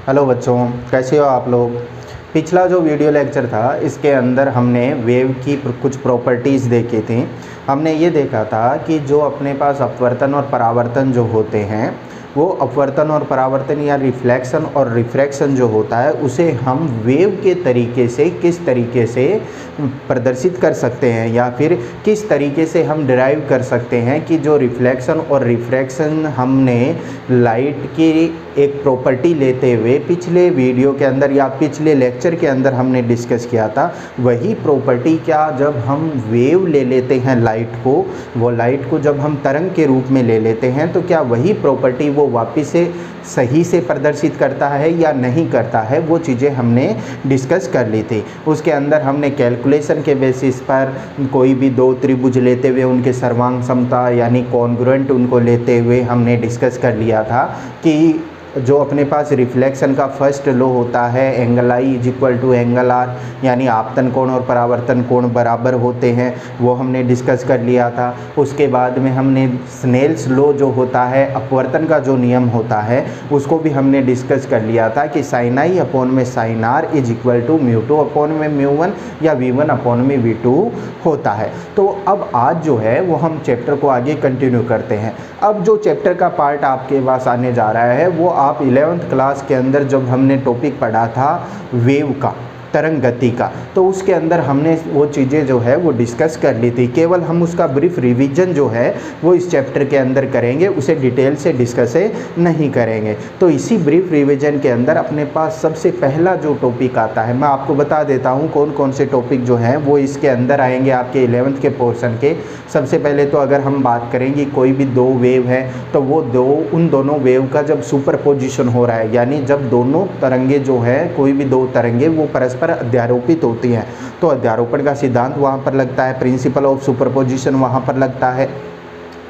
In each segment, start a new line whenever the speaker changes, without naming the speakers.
Hello बच्चों, कैसे हो आप लोग। पिछला जो वीडियो लेक्चर था इसके अंदर हमने वेव की कुछ प्रॉपर्टीज़ देखी थी। हमने ये देखा था कि जो अपने पास अपवर्तन और परावर्तन जो होते हैं वो अपवर्तन और परावर्तन या रिफ्लेक्शन और रिफ्रैक्शन जो होता है उसे हम वेव के तरीके से किस तरीके से प्रदर्शित कर सकते हैं या फिर किस तरीके से हम डिराइव कर सकते हैं कि जो रिफ्लेक्शन और रिफ्रैक्शन हमने लाइट की एक प्रॉपर्टी लेते हुए पिछले वीडियो के अंदर या पिछले लेक्चर के अंदर हमने डिस्कस किया था, वही प्रॉपर्टी क्या जब हम वेव ले लेते हैं वो लाइट को जब हम तरंग के रूप में ले लेते हैं तो क्या वही प्रॉपर्टी वो वापस से सही से प्रदर्शित करता है या नहीं करता है, वो चीज़ें हमने डिस्कस कर ली थी। उसके अंदर हमने कैलकुलेशन के बेसिस पर कोई भी दो त्रिभुज लेते हुए उनके सर्वांग समता यानी कॉन्ग्रुएंट उनको लेते हुए हमने डिस्कस कर लिया था कि जो अपने पास रिफ्लेक्शन का फर्स्ट लॉ होता है angle I is equal to angle R, यानी आपतन कोण और परावर्तन कोण बराबर होते हैं, वो हमने डिस्कस कर लिया था। उसके बाद में हमने स्नेल्स लॉ जो होता है अपवर्तन का जो नियम होता है उसको भी हमने डिस्कस कर लिया था कि साइन आई अपॉन में sine R is equal to mu two upon में म्यू वन या वी वन अपॉन में वी टू होता है। तो अब आज जो है वो हम चैप्टर को आगे कंटिन्यू करते हैं। अब जो चैप्टर का पार्ट आपके पास आने जा रहा है वो आप 11th क्लास के अंदर जब हमने टॉपिक पढ़ा था वेव का, तरंग गति का, तो उसके अंदर हमने वो चीज़ें जो है वो डिस्कस कर ली थी। केवल हम उसका ब्रीफ रिवीजन जो है वो इस चैप्टर के अंदर करेंगे, उसे डिटेल से डिस्कस नहीं करेंगे। तो इसी ब्रीफ रिवीजन के अंदर अपने पास सबसे पहला जो टॉपिक आता है, मैं आपको बता देता हूँ कौन कौन से टॉपिक जो हैं वो इसके अंदर आएंगे आपके 11th के पोर्शन के। सबसे पहले तो अगर हम बात करेंगे कोई भी दो वेव है तो वो उन दोनों वेव का जब सुपरपोजिशन हो रहा है, यानी जब दोनों तरंगे जो है कोई भी दो तरंगे वो परस्पर अध्यारोपित होती हैं तो अध्यारोपण का सिद्धांत वहाँ पर लगता है, प्रिंसिपल ऑफ सुपरपोजिशन वहाँ पर लगता है।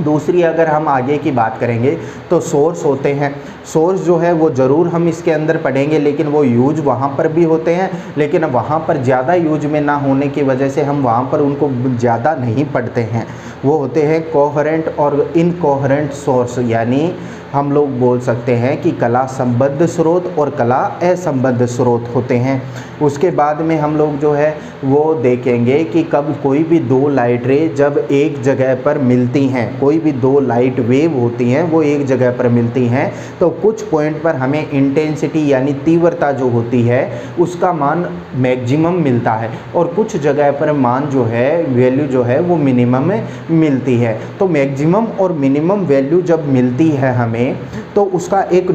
दूसरी अगर हम आगे की बात करेंगे तो सोर्स होते हैं। सोर्स जो है वो ज़रूर हम इसके अंदर पढ़ेंगे लेकिन वो यूज वहाँ पर भी होते हैं, लेकिन वहाँ पर ज़्यादा यूज में ना होने की वजह से हम वहाँ पर उनको ज़्यादा नहीं पढ़ते हैं। वो होते हैं कोहेरेंट और इनकोहेरेंट सोर्स, यानी हम लोग बोल सकते हैं कि कला संबद्ध स्रोत और कला असंबद्ध स्रोत होते हैं। उसके बाद में हम लोग जो है वो देखेंगे कि कब कोई भी दो लाइट रे जब एक जगह पर मिलती हैं, कोई भी दो लाइट वेव होती हैं वो एक जगह पर मिलती हैं तो कुछ पॉइंट पर हमें इंटेंसिटी यानी तीव्रता जो होती है उसका मान मैक्सिमम मिलता है और कुछ जगह पर मान जो है वैल्यू जो है वो मिनिमम मिलती है। तो मैक्सिमम और मिनिमम वैल्यू जब मिलती है हमें तो उसका एक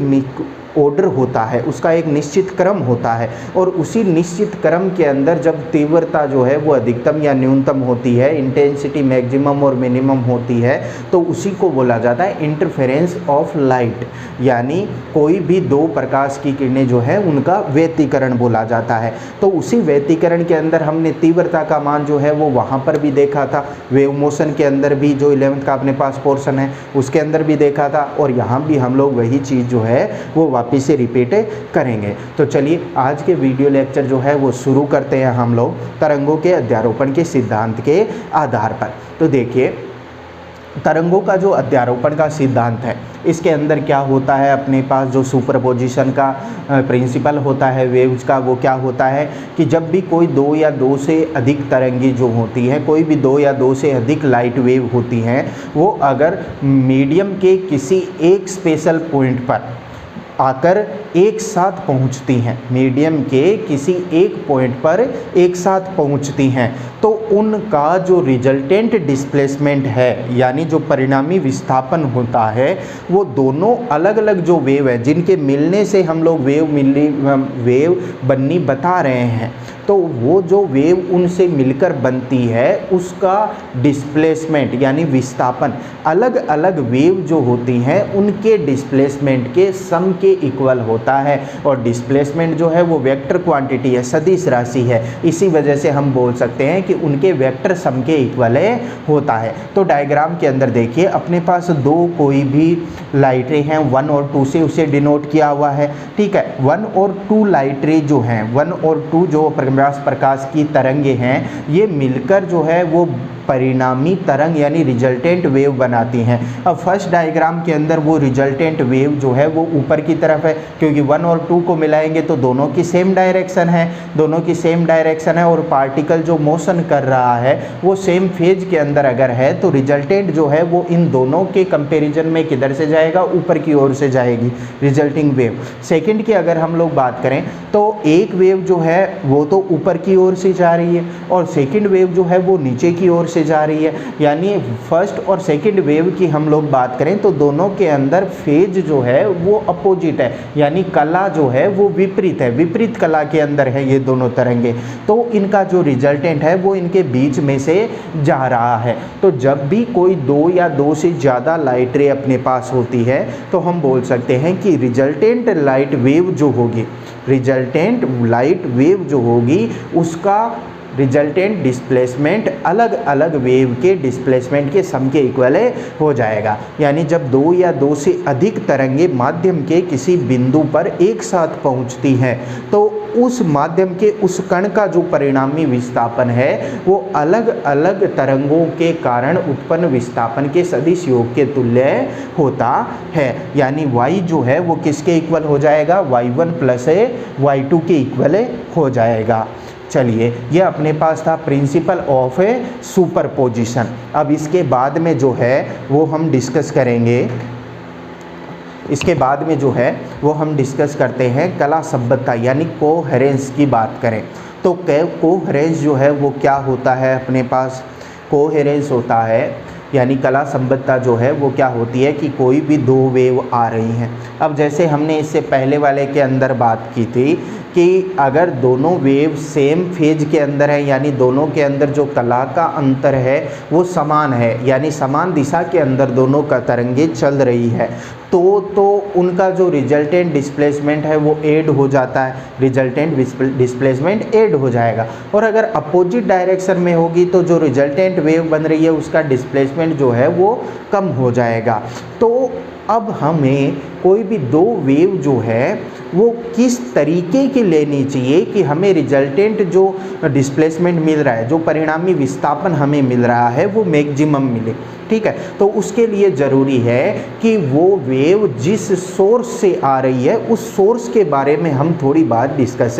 ऑर्डर होता है, उसका एक निश्चित क्रम होता है और उसी निश्चित क्रम के अंदर जब तीव्रता जो है वो अधिकतम या न्यूनतम होती है, इंटेंसिटी मैक्सिमम और मिनिमम होती है, तो उसी को बोला जाता है इंटरफेरेंस ऑफ लाइट, यानी कोई भी दो प्रकाश की किरणें जो है उनका व्यतिकरण बोला जाता है। तो उसी व्यतिकरण के अंदर हमने तीव्रता का मान जो है वो वहाँ पर भी देखा था, वेव मोशन के अंदर भी जो 11th का अपने पास पोर्शन है उसके अंदर भी देखा था और यहाँ भी हम लोग वही चीज़ जो है वो वापस से रिपीट करेंगे। तो चलिए आज के वीडियो लेक्चर जो है वो शुरू करते हैं हम लोग तरंगों के अध्यारोपण के सिद्धांत के आधार पर। तो देखिए तरंगों का जो अध्यारोपण का सिद्धांत है इसके अंदर क्या होता है, अपने पास जो सुपरपोजिशन का प्रिंसिपल होता है वेव्स का, वो क्या होता है कि जब भी कोई दो या दो से अधिक तरंगी जो होती हैं, कोई भी दो या दो से अधिक लाइट वेव होती हैं, वो अगर मीडियम के किसी एक स्पेशल पॉइंट पर आकर एक साथ पहुंचती हैं, मीडियम के किसी एक पॉइंट पर एक साथ पहुंचती हैं, तो उनका जो रिजल्टेंट डिस्प्लेसमेंट है यानी जो परिणामी विस्थापन होता है वो दोनों अलग अलग जो वेव है जिनके मिलने से हम लोग वेव बननी बता रहे हैं, तो वो जो वेव उनसे मिलकर बनती है उसका डिस्प्लेसमेंट यानी विस्थापन अलग अलग वेव जो होती हैं उनके डिस्प्लेसमेंट के सम के इक्वल होता है। और डिस्प्लेसमेंट जो है वो वेक्टर क्वांटिटी है, सदिश राशि है, इसी वजह से हम बोल सकते हैं कि उनके वेक्टर सम के इक्वल होता है। तो डायग्राम के अंदर देखिए अपने पास दो कोई भी लाइट रे हैं 1 और 2 से उसे डिनोट किया हुआ है, ठीक है। 1 और 2 लाइट रे जो हैं 1 और 2 जो व्यास प्रकाश की तरंगे हैं, ये मिलकर जो है वो परिणामी तरंग यानी रिजल्टेंट वेव बनाती हैं। अब फर्स्ट डायग्राम के अंदर वो रिजल्टेंट वेव जो है वो ऊपर की तरफ है, क्योंकि 1 और 2 को मिलाएंगे तो दोनों की सेम डायरेक्शन है, दोनों की सेम डायरेक्शन है, और पार्टिकल जो मोशन कर रहा है वो सेम फेज के अंदर अगर है तो रिजल्टेंट जो है वो इन दोनों के कंपैरिजन में किधर से जाएगा, ऊपर की ओर से जाएगी रिजल्टिंग वेव। सेकंड की अगर हम लोग बात करें तो एक वेव जो है वो तो ऊपर की ओर से जा रही है और सेकंड वेव जो है वो नीचे की ओर से जा रही है। यानी फर्स्ट और सेकंड वेव की हम लोग बात करें तो दोनों के अंदर फेज जो है वो अपोजिट है, यानी कला जो है वो विपरीत है, विपरीत कला के अंदर है ये दोनों तरंगे। तो इनका जो रिजल्टेंट है वो इनके बीच में से जा रहा है। तो जब भी कोई 2 या 2 से ज़्यादा लाइट रे अपने पास होती है तो हम बोल सकते हैं कि रिजल्टेंट लाइट वेव जो होगी, रिजल्टेंट लाइट वेव जो होगी उसका रिजल्टेंट डिस्प्लेसमेंट अलग अलग वेव के डिस्प्लेसमेंट के सम के इक्वल हो जाएगा। यानी जब 2 या 2 से अधिक तरंगे माध्यम के किसी बिंदु पर एक साथ पहुंचती हैं तो उस माध्यम के उस कण का जो परिणामी विस्थापन है वो अलग अलग तरंगों के कारण उत्पन्न विस्थापन के सदिश योग के तुल्य होता है। यानी y जो है वो किसके इक्वल हो जाएगा, y1 प्लस y2 के इक्वल हो जाएगा। चलिए, ये अपने पास था प्रिंसिपल ऑफ सुपरपोजिशन। अब इसके बाद में जो है वो हम डिस्कस करेंगे, इसके बाद में जो है वो हम डिस्कस करते हैं कला सभ्यता यानी कोहेरेंस की बात करें तो कोहेरेंस जो है वो क्या होता है, अपने पास कोहेरेंस होता है यानी कला संबद्धता जो है वो क्या होती है कि कोई भी 2 वेव आ रही हैं। अब जैसे हमने इससे पहले वाले के अंदर बात की थी कि अगर दोनों वेव सेम फेज के अंदर है यानी दोनों के अंदर जो कला का अंतर है वो समान है, यानी समान दिशा के अंदर दोनों का तरंगे चल रही है तो उनका जो रिजल्टेंट डिस्प्लेसमेंट है वो ऐड हो जाता है, रिजल्टेंट डिस्प्लेसमेंट ऐड हो जाएगा। और अगर अपोजिट डायरेक्शन में होगी तो जो रिजल्टेंट वेव बन रही है उसका डिस्प्लेसमेंट जो है वो कम हो जाएगा। तो अब हमें कोई भी 2 वेव जो है वो किस तरीके की लेनी चाहिए कि हमें रिजल्टेंट जो डिस्प्लेसमेंट मिल रहा है, जो परिणामी विस्थापन हमें मिल रहा है वो मैक्सिमम मिले। ठीक है, तो उसके लिए ज़रूरी है कि वो वेव जिस सोर्स से आ रही है उस सोर्स के बारे में हम थोड़ी बात डिस्कस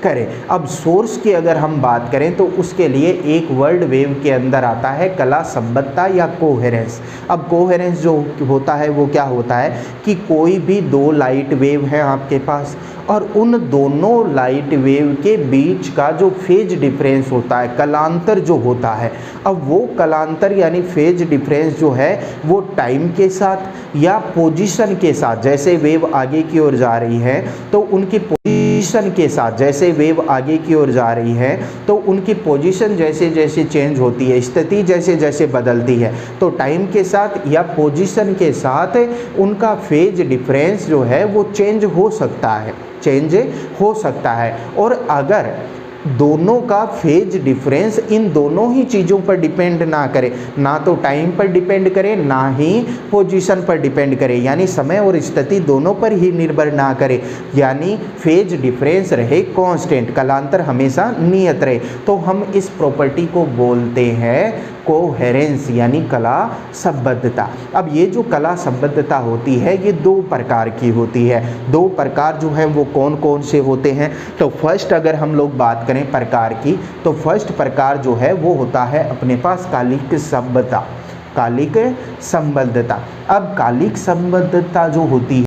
करें। अब सोर्स की अगर हम बात करें तो उसके लिए एक वर्ड वेव के अंदर आता है कला संबद्धता या कोहेरेंस। अब कोहेरेंस जो होता है वो क्या होता है कि कोई भी 2 लाइट वेव है आपके पास और उन दोनों लाइट वेव के बीच का जो फेज डिफरेंस होता है, कलांतर जो होता है, अब वो कलांतर यानी फेज डिफरेंस जो है वो टाइम के साथ या पोजीशन के साथ, जैसे वेव आगे की ओर जा रही है तो उनकी पोजीशन के साथ, जैसे वेव आगे की ओर जा रही है तो उनकी पोजीशन जैसे जैसे चेंज होती है, स्थिति जैसे जैसे बदलती है तो टाइम के साथ या पोजीशन के साथ उनका फेज डिफरेंस जो है वो चेंज हो सकता है, चेंज हो सकता है। और अगर दोनों का फेज डिफरेंस इन दोनों ही चीज़ों पर डिपेंड ना करे, ना तो टाइम पर डिपेंड करे ना ही पोजीशन पर डिपेंड करे, यानी समय और स्थिति दोनों पर ही निर्भर ना करे, यानी फेज डिफरेंस रहे कांस्टेंट, कलांतर हमेशा नियत रहे, तो हम इस प्रॉपर्टी को बोलते हैं कोहेरेंस यानी कला संबद्धता। अब ये जो कला संबद्धता होती है ये 2 प्रकार की होती है। 2 प्रकार जो है वो कौन कौन से होते हैं, तो फर्स्ट अगर हम लोग बात करें प्रकार की तो फर्स्ट प्रकार जो है वो होता है अपने पास कालिक संबद्धता, कालिक संबद्धता। अब कालिक संबद्धता जो होती है,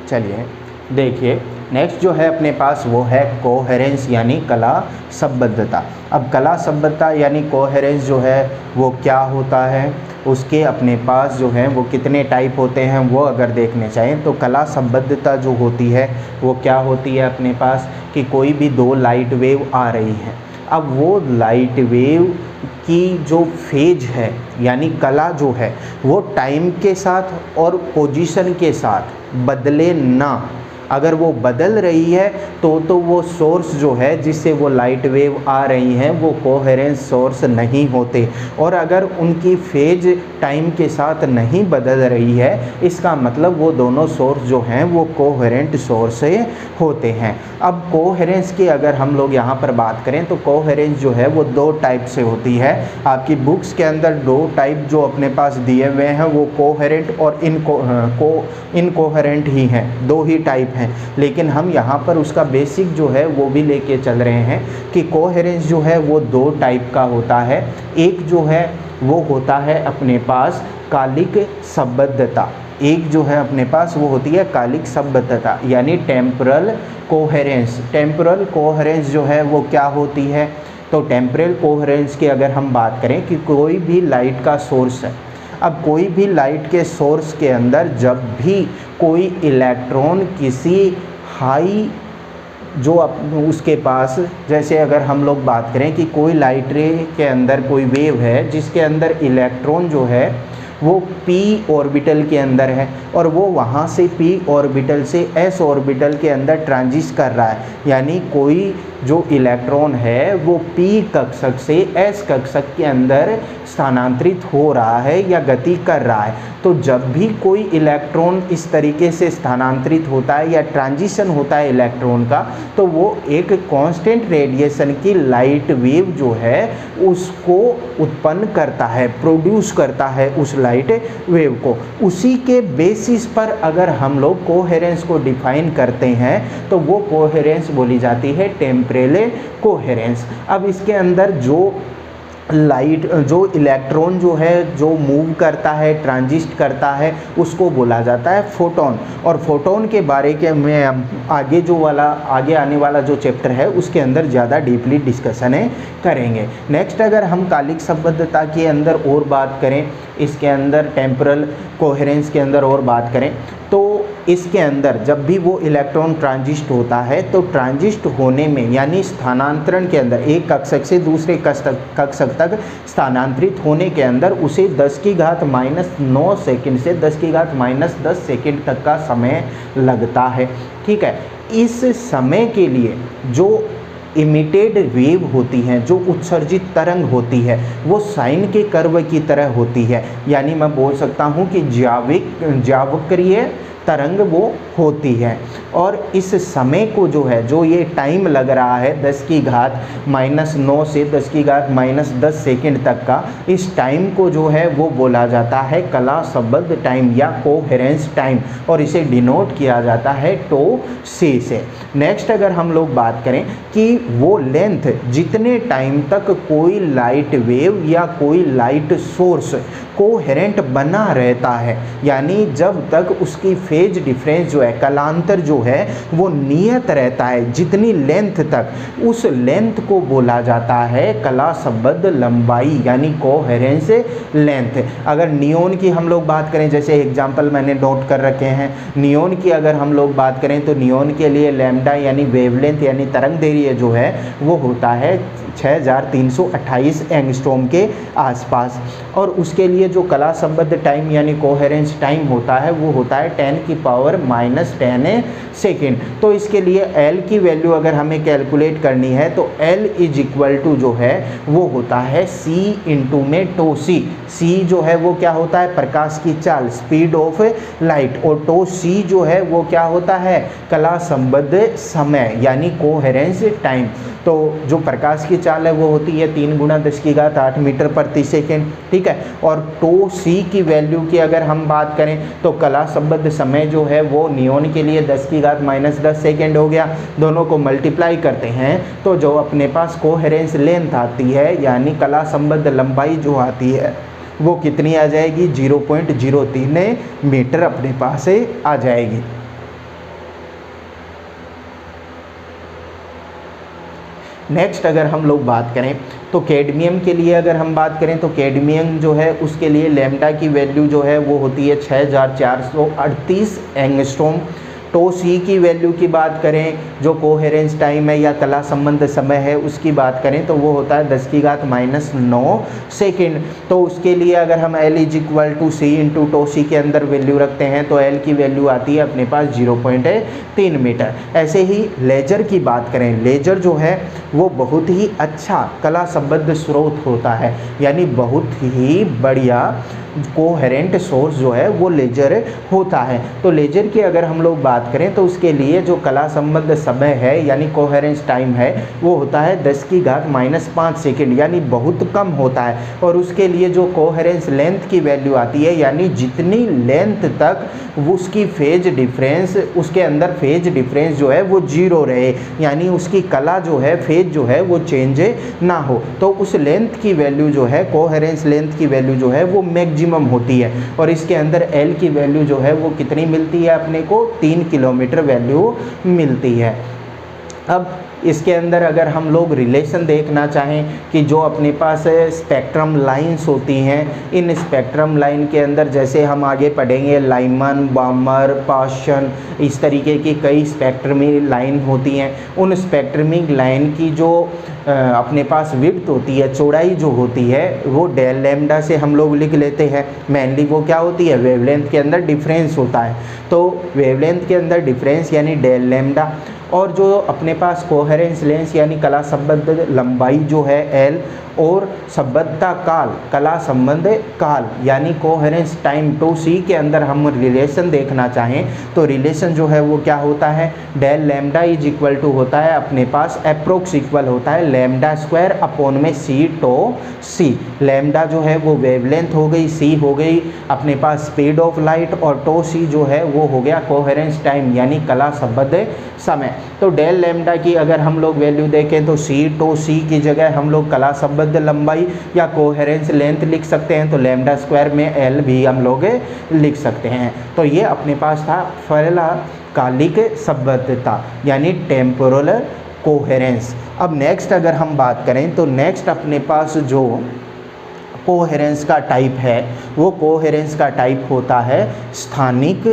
चलिए देखिए नेक्स्ट जो है अपने पास वो है कोहेरेंस यानी कला संबद्धता। अब कला संबद्धता यानी कोहेरेंस जो है वो क्या होता है, उसके अपने पास जो है वो कितने टाइप होते हैं वो अगर देखने चाहें तो कला संबद्धता जो होती है वो क्या होती है अपने पास कि कोई भी 2 लाइट वेव आ रही हैं, अब वो लाइट वेव की जो फेज है यानी कला जो है वो टाइम के साथ और पोजीशन के साथ बदले ना, अगर वो बदल रही है तो वो सोर्स जो है जिससे वो लाइट वेव आ रही हैं वो कोहेरेंस सोर्स नहीं होते। और अगर उनकी फेज टाइम के साथ नहीं बदल रही है इसका मतलब वो दोनों सोर्स जो हैं वो कोहेरेंट सोर्स होते हैं। अब कोहेरेंस की अगर हम लोग यहाँ पर बात करें तो कोहेरेंस जो है वो दो टाइप से होती है। आपकी बुक्स के अंदर दो टाइप जो अपने पास दिए हुए हैं वो कोहेरेंट और इनकोहेरेंट ही हैं, दो ही टाइप हैं। लेकिन हम यहाँ पर उसका बेसिक जो है वो भी लेके चल रहे हैं कि कोहेरेंस जो है वो दो टाइप का होता है। एक जो है वो होता है अपने पास कालिक संबद्धता, एक जो है अपने पास वो होती है कालिक संबद्धता यानी टेम्पोरल कोहेरेंस। टेम्पोरल कोहेरेंस जो है वो क्या होती है, तो टेम्पोरल कोहेरेंस की अगर हम बात करें कि कोई भी लाइट का सोर्स है, अब कोई भी लाइट के सोर्स के अंदर जब भी कोई इलेक्ट्रॉन किसी हाई जो उसके पास, जैसे अगर हम लोग बात करें कि कोई लाइट रे के अंदर कोई वेव है जिसके अंदर इलेक्ट्रॉन जो है वो p ऑर्बिटल के अंदर है और वो वहाँ से p ऑर्बिटल से s ऑर्बिटल के अंदर ट्रांजिट कर रहा है, यानी कोई जो इलेक्ट्रॉन है वो p कक्षक से s कक्षक के अंदर स्थानांतरित हो रहा है या गति कर रहा है। तो जब भी कोई इलेक्ट्रॉन इस तरीके से स्थानांतरित होता है या ट्रांजिशन होता है इलेक्ट्रॉन का, तो वो एक कांस्टेंट रेडिएशन की लाइट वेव जो है उसको उत्पन्न करता है, प्रोड्यूस करता है उस लाइट वेव को। उसी के बेसिस पर अगर हम लोग कोहेरेंस को डिफाइन करते हैं तो वो कोहेरेंस बोली जाती है टेम्पोरल कोहेरेंस। अब इसके अंदर जो लाइट जो इलेक्ट्रॉन जो है जो मूव करता है, ट्रांजिट करता है, उसको बोला जाता है फोटोन। और फोटोन के बारे के में आगे आने वाला जो चैप्टर है उसके अंदर ज़्यादा डीपली डिस्कशन करेंगे। नेक्स्ट अगर हम कालिक संबद्धता के अंदर और बात करें, इसके अंदर टेम्पोरल कोहेरेंस के अंदर और बात करें तो इसके अंदर जब भी वो इलेक्ट्रॉन ट्रांजिट होता है तो ट्रांजिट होने में यानी स्थानांतरण के अंदर एक कक्षक से दूसरे कक्षक तक स्थानांतरित होने के अंदर उसे 10⁻⁹ सेकंड से 10⁻⁻10 सेकंड तक का समय लगता है। ठीक है, इस समय के लिए जो इमिटेड वेव होती हैं, जो उत्सर्जित तरंग होती है वो साइन के कर्व की तरह होती है, यानी मैं बोल सकता हूँ कि ज्यावक्रीय तरंग वो होती है। और इस समय को जो है जो ये टाइम लग रहा है 10⁻⁹ से 10⁻⁻10 सेकंड तक का, इस टाइम को जो है वो बोला जाता है कला संबद्ध टाइम या कोहेरेंस टाइम और इसे डिनोट किया जाता है टो सी से। नेक्स्ट अगर हम लोग बात करें कि वो लेंथ जितने टाइम तक कोई लाइट वेव या कोई लाइट सोर्स कोहेरेंट बना रहता है, यानी जब तक उसकी फेज डिफरेंस जो है कलांतर जो है वो नियत रहता है, जितनी लेंथ तक उस लेंथ को बोला जाता है कला संबद्ध लंबाई यानी कोहेरेंस लेंथ। अगर नियॉन की हम लोग बात करें, जैसे एग्जांपल मैंने नोट कर रखे हैं, नियॉन की अगर हम लोग बात करें तो नियॉन के लिए लैम्डा यानी वेवलेंथ यानी तरंगदैर्घ्य जो है वो होता है 6328 एंगस्ट्रॉम के आसपास। और उसके लिए जो कला संबद्ध टाइम यानी कोहेरेंस टाइम होता है वो होता है 10⁻⁻10 सेकेंड। तो इसके लिए L की वैल्यू अगर हमें कैलकुलेट करनी है तो L इज इक्वल टू जो है वो होता है C इंटू में टो C। C जो है वो क्या होता है, प्रकाश की चाल, स्पीड ऑफ लाइट, और टो C जो है वो क्या होता है, कला संबद्ध समय यानी कोहेरेंस टाइम। तो जो प्रकाश की चाल है वो होती है 3×10⁸ मीटर प्रति सेकेंड। ठीक है, और टो C की वैल्यू की अगर हम बात करें तो कला संबद्ध समय जो है वो नियॉन के लिए 10⁻⁻10 सेकेंड हो गया। दोनों को मल्टीप्लाई करते हैं तो जो अपने पास कोहेरेंस लेंथ आती है यानी कला संबद्ध लंबाई जो आती है वो कितनी आ जाएगी, 0.03 मीटर अपने पास आ जाएगी। नेक्स्ट अगर हम लोग बात करें तो कैडमियम के लिए अगर हम बात करें तो कैडमियम जो है उसके लिए लैम्डा की वैल्यू जो है वो होती है 6438 एंगस्ट्रॉम टो सी की वैल्यू की बात करें, जो कोहेरेंस टाइम है या कला संबंध समय है उसकी बात करें तो वो होता है 10⁻⁹ सेकेंड। तो उसके लिए अगर हम L = C × टो सी के अंदर वैल्यू रखते हैं तो L की वैल्यू आती है अपने पास 0.3 मीटर। ऐसे ही लेजर की बात करें, लेजर जो है वो बहुत ही अच्छा कला संबद्ध स्रोत होता है, यानी बहुत ही बढ़िया कोहेरेंट सोर्स जो है वो लेजर होता है। तो लेजर की अगर हम लोग बात करें तो उसके लिए जो कला संबद्ध समय है यानी कोहेरेंस टाइम है वो होता है 10⁻⁵ सेकेंड, यानी बहुत कम होता है। और उसके लिए जो कोहेरेंस लेंथ की वैल्यू आती है, यानी जितनी लेंथ तक उसकी फेज डिफरेंस, उसके अंदर फेज डिफरेंस जो है वो 0 रहे, यानी उसकी कला जो है फेज जो है वो चेंज ना हो, तो उस लेंथ की वैल्यू जो है, कोहेरेंस लेंथ की वैल्यू जो है वो मैक्सिमम होती है। और इसके अंदर L की वैल्यू जो है वो कितनी मिलती है अपने को, 3 किलोमीटर वैल्यू मिलती है। अब इसके अंदर अगर हम लोग रिलेशन देखना चाहें कि जो अपने पास स्पेक्ट्रम लाइंस होती हैं, इन स्पेक्ट्रम लाइन के अंदर जैसे हम आगे पढ़ेंगे लाइमन, बामर, पाशन, इस तरीके की कई स्पेक्ट्रमिक लाइन होती हैं। उन स्पेक्ट्रमिक लाइन की जो अपने पास विड्थ होती है, चौड़ाई जो होती है, वो डेल लैम्डा से हम लोग लिख लेते हैं। मेनली वो क्या होती है, वेवलेंथ के अंदर डिफरेंस होता है, तो वेवलेंथ के अंदर डिफरेंस यानी डेल लैम्डा। और जो अपने पास कोहेरेंस लेंस यानी कला संबद्ध लंबाई जो है L, और संबद्धता काल, कला संबंध काल यानी कोहेरेंस टाइम टो सी के अंदर हम रिलेशन देखना चाहें तो रिलेशन जो है वो क्या होता है, डेल लैम्डा = होता है अपने पास अप्रोक्स इक्वल होता है λ² C टो सी। लैम्डा जो है वो वेवलेंथ हो गई, C हो गई अपने पास स्पीड ऑफ लाइट, और टो सी जो है वो हो गया कोहेरेंस टाइम यानी कला संबद्ध समय। तो डेल लैम्डा की अगर हम लोग वैल्यू देखें तो C टो सी की जगह हम लोग कला संबद्ध लंबाई या कोहेरेंस लेंथ लिख सकते हैं, तो λ² में L भी हम लोग लिख सकते हैं। तो ये अपने पास था पहला कालिक संबद्धता यानी टेम्पोरल कोहेरेंस। अब नेक्स्ट अगर हम बात करें तो नेक्स्ट अपने पास जो कोहेरेंस का टाइप है वो कोहेरेंस का टाइप होता है स्थानिक,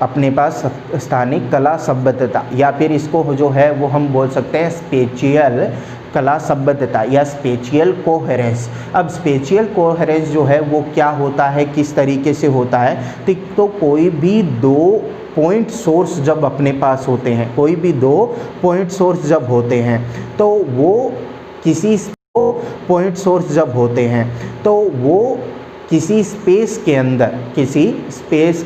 अपने पास स्थानिक कला संबद्धता, या फिर इसको जो है वो हम बोल सकते हैं स्पेशियल कला संबद्धता या स्पेशियल कोहेरेंस। अब स्पेशियल कोहेरेंस जो है वो क्या होता है, किस तरीके से होता है, तो कोई भी दो पॉइंट सोर्स जब अपने पास होते हैं, कोई भी दो पॉइंट सोर्स जब होते हैं तो वो किसी पॉइंट सोर्स जब होते हैं तो वो किसी स्पेस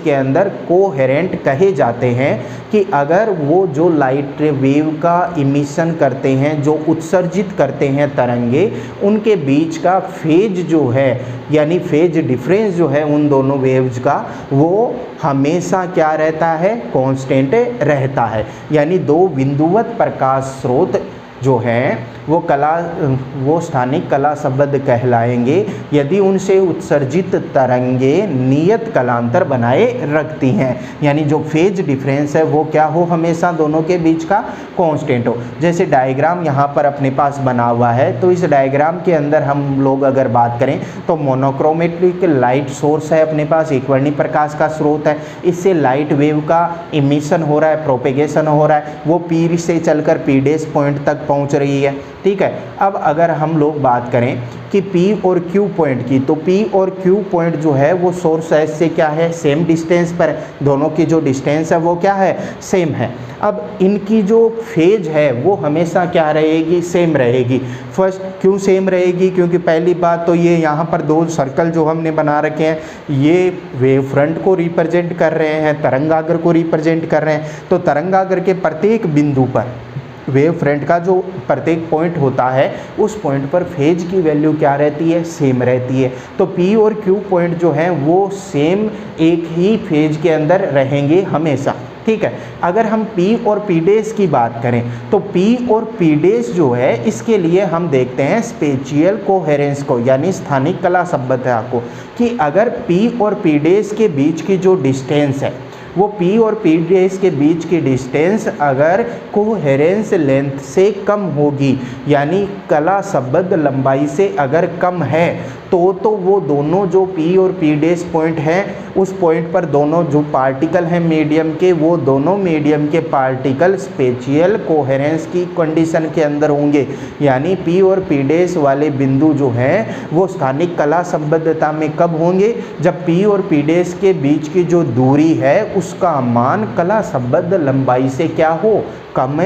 के अंदर कोहेरेंट कहे जाते हैं कि अगर वो जो लाइट वेव का इमिशन करते हैं, जो उत्सर्जित करते हैं तरंगे, उनके बीच का फेज जो है यानी फेज डिफरेंस जो है उन दोनों वेव्स का, वो हमेशा क्या रहता है, कांस्टेंट रहता है। यानी दो बिंदुवत प्रकाश स्रोत जो हैं वो स्थानिक कला संबद्ध कहलाएंगे यदि उनसे उत्सर्जित तरंगे नियत कलांतर बनाए रखती हैं, यानी जो फेज डिफरेंस है वो क्या हो, हमेशा दोनों के बीच का कांस्टेंट हो। जैसे डायग्राम यहाँ पर अपने पास बना हुआ है, तो इस डायग्राम के अंदर हम लोग अगर बात करें तो मोनोक्रोमेटिक लाइट सोर्स है अपने पास, एकवर्णी प्रकाश का स्रोत है, इससे लाइट वेव का इमिशन हो रहा है, प्रोपेगेशन हो रहा है, वो P से चलकर P' पॉइंट तक पहुँच रही है। ठीक है, अब अगर हम लोग बात करें कि P और Q पॉइंट की, तो P और Q पॉइंट जो है वो सोर्स एस से क्या है, सेम डिस्टेंस पर, दोनों की जो डिस्टेंस है वो क्या है, सेम है। अब इनकी जो फेज है वो हमेशा क्या रहेगी, सेम रहेगी। फर्स्ट क्यों सेम रहेगी, क्योंकि पहली बात तो ये यहाँ पर दो सर्कल जो हमने बना रखे हैं ये वेव फ्रंट को रिप्रेजेंट कर रहे हैं, तरंगाग्र को रिप्रेजेंट कर रहे हैं। तो तरंगाग्र के प्रत्येक बिंदु पर वेव फ्रंट का जो प्रत्येक पॉइंट होता है उस पॉइंट पर फेज की वैल्यू क्या रहती है, सेम रहती है। तो P और Q पॉइंट जो हैं वो सेम एक ही फेज के अंदर रहेंगे हमेशा। ठीक है, अगर हम P और P' की बात करें तो P और P' जो है इसके लिए हम देखते हैं स्पेशियल कोहेरेंस को यानी स्थानिक कला संबद्धता को, कि अगर P और P' के बीच की जो डिस्टेंस है वो P और P' के बीच की डिस्टेंस अगर कोहेरेंस लेंथ से कम होगी यानी कला संबद्ध लंबाई से अगर कम है तो वो दोनों जो P और P डैश पॉइंट है उस पॉइंट पर दोनों जो पार्टिकल हैं मीडियम के, वो दोनों मीडियम के पार्टिकल स्पेशियल कोहेरेंस की कंडीशन के अंदर होंगे। यानी P और P डैश वाले बिंदु जो हैं वो स्थानिक कला संबद्धता में कब होंगे, जब P और P डैश के बीच की जो दूरी है उसका मान कला संबद्ध लंबाई से क्या हो, कम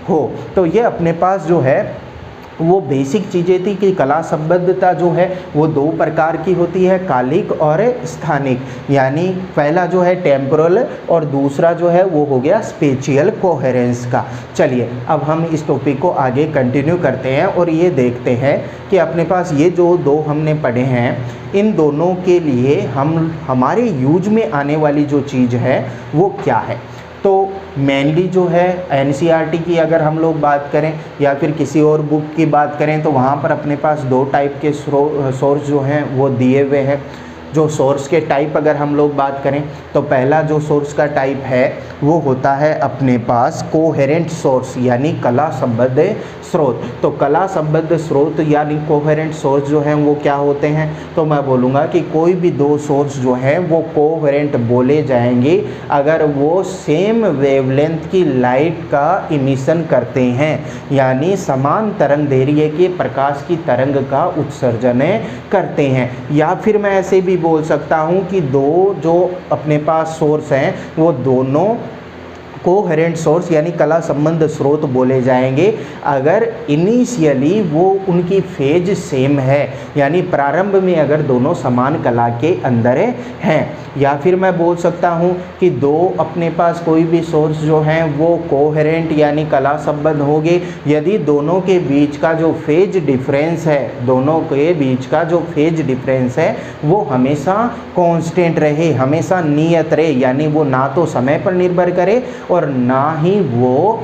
हो। तो ये अपने पास जो है वो बेसिक चीज़ें थी कि कला संबद्धता जो है वो दो प्रकार की होती है, कालिक और स्थानिक। यानी पहला जो है टेम्पोरल और दूसरा जो है वो हो गया स्पेशियल कोहेरेंस का। चलिए अब हम इस टॉपिक को आगे कंटिन्यू करते हैं और ये देखते हैं कि अपने पास ये जो दो हमने पढ़े हैं इन दोनों के लिए हमारे यूज में आने वाली जो चीज़ है वो क्या है। तो मेनली जो है एनसीईआरटी की अगर हम लोग बात करें या फिर किसी और बुक की बात करें तो वहाँ पर अपने पास दो टाइप के सोर्स जो हैं वो दिए हुए हैं। जो सोर्स के टाइप अगर हम लोग बात करें तो पहला जो सोर्स का टाइप है वो होता है अपने पास कोहेरेंट सोर्स यानी कला संबद्ध स्रोत। तो कला संबद्ध स्रोत यानी कोहेरेंट सोर्स जो हैं वो क्या होते हैं, तो मैं बोलूँगा कि कोई भी दो सोर्स जो हैं वो कोहेरेंट बोले जाएंगे अगर वो सेम वेवलेंथ की लाइट का इमिशन करते हैं, यानी समान तरंग दैर्ध्य के प्रकाश की तरंग का उत्सर्जन करते हैं। या फिर मैं ऐसे भी बोल सकता हूँ कि दो जो अपने पास सोर्स हैं वो दोनों कोहेरेंट सोर्स यानी कला संबद्ध स्रोत बोले जाएंगे अगर इनिशियली वो उनकी फेज सेम है, यानी प्रारंभ में अगर दोनों समान कला के अंदर हैं। या फिर मैं बोल सकता हूँ कि दो अपने पास कोई भी सोर्स जो हैं वो कोहेरेंट यानी कला संबद्ध होंगे यदि दोनों के बीच का जो फेज डिफरेंस है, दोनों के बीच का जो फेज डिफरेंस है वो हमेशा कांस्टेंट रहे, हमेशा नियत रहे, यानी वो ना तो समय पर निर्भर करे और ना ही वो